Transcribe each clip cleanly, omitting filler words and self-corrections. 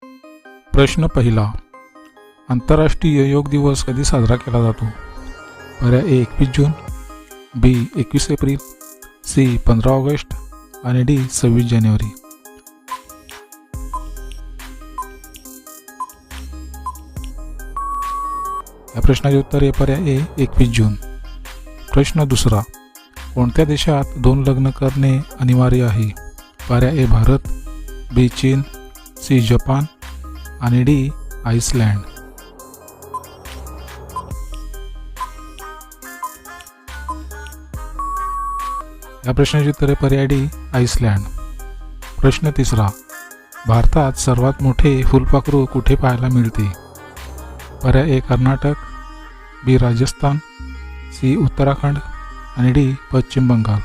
प्रश्न पहिला. आंतरराष्ट्रीय योग दिवस कधी साजरा केला जातो? पर्याय ए 21 जून, बी 21 एप्रिल, सी 15 ऑगस्ट आणि डी 26 जानेवारी. या प्रश्नाचे उत्तर आहे पर्याय ए 21 जून. प्रश्न दुसरा. कोणत्या देशात 2 लग्न करणे अनिवार्य आहे? पर्याय ए भारत, बी चीन, सी जपान आणि डी आइसलँड. या प्रश्नाचे उत्तर आहे पर्याय डी आइसलँड. प्रश्न तिसरा. भारतात सर्वात मोठे फुलपाखरू कुठे पाहायला मिळते? पर्याय ए कर्नाटक, बी राजस्थान, सी उत्तराखंड आणि डी पश्चिम बंगाल.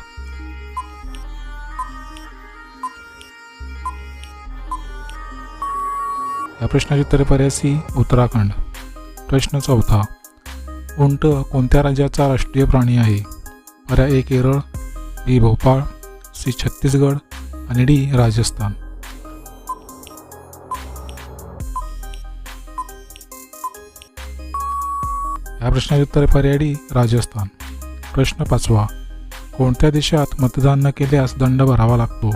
या प्रश्नाचे उत्तर पर्याय सी उत्तराखंड. प्रश्न चौथा. उंट कोणत्या राज्याचा राष्ट्रीय प्राणी आहे? पर्याय ए केरळ, बी भोपाळ, सी छत्तीसगड आणि डी राजस्थान. या प्रश्नाचे उत्तर पर्याय डी राजस्थान. प्रश्न पाचवा. कोणत्या देशात मतदान न केल्यास दंड भरावा लागतो?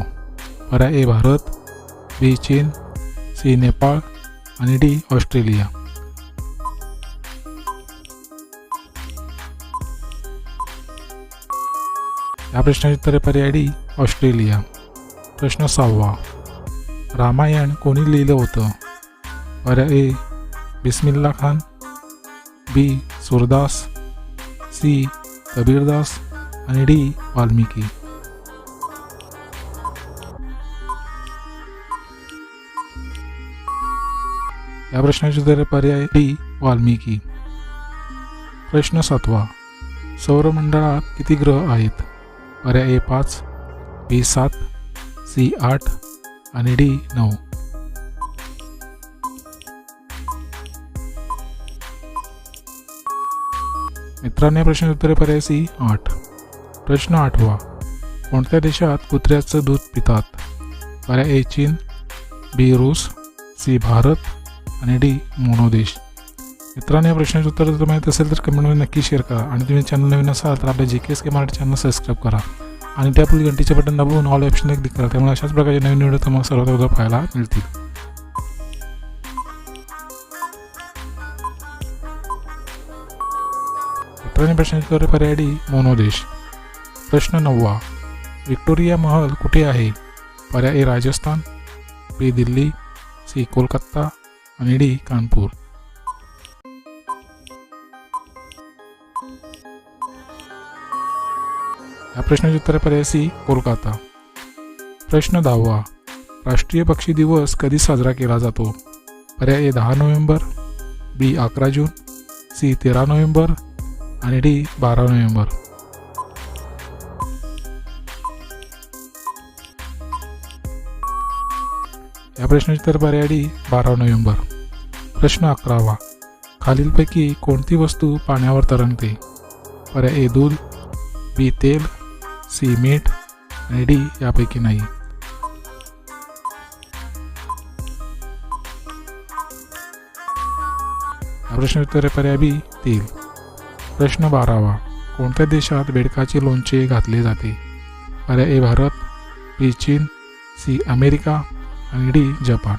पर्याय ए भारत, बी चीन, सी नेपाळ आणि डी ऑस्ट्रेलिया. या प्रश्नाचे उत्तर पर्याय डी ऑस्ट्रेलिया. प्रश्न सहावा. रामायण कोणी लिहिलं होतं? पर्याय ए बिस्मिल्ला खान, बी सूरदास, सी कबीरदास आणि डी वाल्मिकी. या प्रश्नाचे उत्तर पर्याय डी वाल्मिकी. प्रश्न सातवा. सौरमंडळात किती ग्रह आहेत? पर्याय ए 5, बी 7, सी 8 आणि डी 9. मित्रांनो, या प्रश्नाचे उत्तर पर्याय सी 8. प्रश्न आठवा. कोणत्या देशात कुत्र्याचं दूध पितात? पर्याय ए चीन, बी रूस, सी भारत आणि डी मोनो देश. मित्रांनो, या प्रश्नाचे उत्तर जर माहीत असेल तर कमेंटमध्ये नक्की शेअर करा आणि तुम्ही चॅनल नवीन असाल तर आपल्या JKSK मराठी चॅनल सबस्क्राईब करा आणि त्यापूर्वी घंटीचे बटन दाबून ऑल ऑप्शन क्लिक करा. त्यामुळे अशाच प्रकारचे नवीन व्हिडिओ तुम्हाला सर्वात अगोदर पाहायला मिळतील. मित्रांनो, प्रश्नाचे उत्तर पर्याय डी मोनो देश. प्रश्न 9वा. व्हिक्टोरिया महल कुठे आहे? पर्याय ए राजस्थान, बी दिल्ली, सी कोलकाता आणि डी कानपूर. या प्रश्नाचे उत्तर पर्याय सी कोलकाता. प्रश्न 10वा. राष्ट्रीय पक्षी दिवस कधी साजरा केला जातो? पर्याय ए 10 नोव्हेंबर, बी 11 जून, सी 13 नोव्हेंबर आणि डी 12 नोव्हेंबर. या प्रश्नाचे उत्तर पर्याय डी 12 नोव्हेंबर. प्रश्न 11वा. खालीलपैकी कोणती वस्तू पाण्यावर तरंगते? पर्याय ए दूध, बी तेल, सी मीठ आणि डी यापैकी नाही. या प्रश्नाचे उत्तर पर्याय बी तेल. प्रश्न 12वा. कोणत्या देशात बेडकाचे लोणचे घातले जाते? पर्याय ए भारत, बी चीन, सी अमेरिका आणि डी जपान.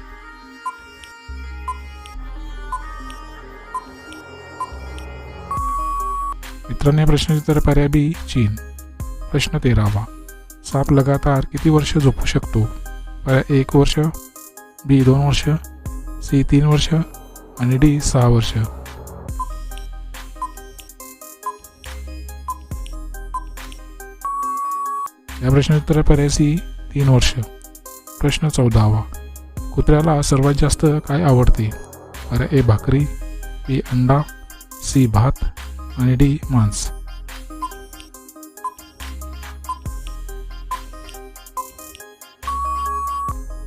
मित्रांनो, या प्रश्नाचे उत्तर पर्याय बी चीन. प्रश्न 13वा. साप लगातार किती वर्ष झोपू शकतो? पर्याय 1 वर्ष, बी 2 वर्ष, सी 3 वर्ष आणि डी 6 वर्ष. या प्रश्नाचे उत्तर पर्याय सी 3 वर्ष. प्रश्न 14वा. कुत्र्याला सर्वात जास्त काय आवडते? पर्याय ए भाकरी, बी अंडा, सी भात आणि डी मांस.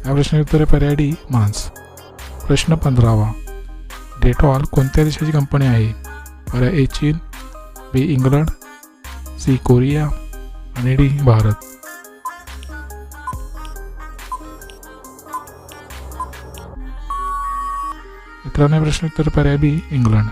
या प्रश्नाचे उत्तर पर्याय डी मांस. प्रश्न 15वा. डेटॉल कोणत्या देशाची कंपनी आहे? पर्याय ए चीन, बी इंग्लंड, सी कोरिया आणि डी भारत. मित्रांनो प्रश्न उत्तर पर्याय बी इंग्लंड.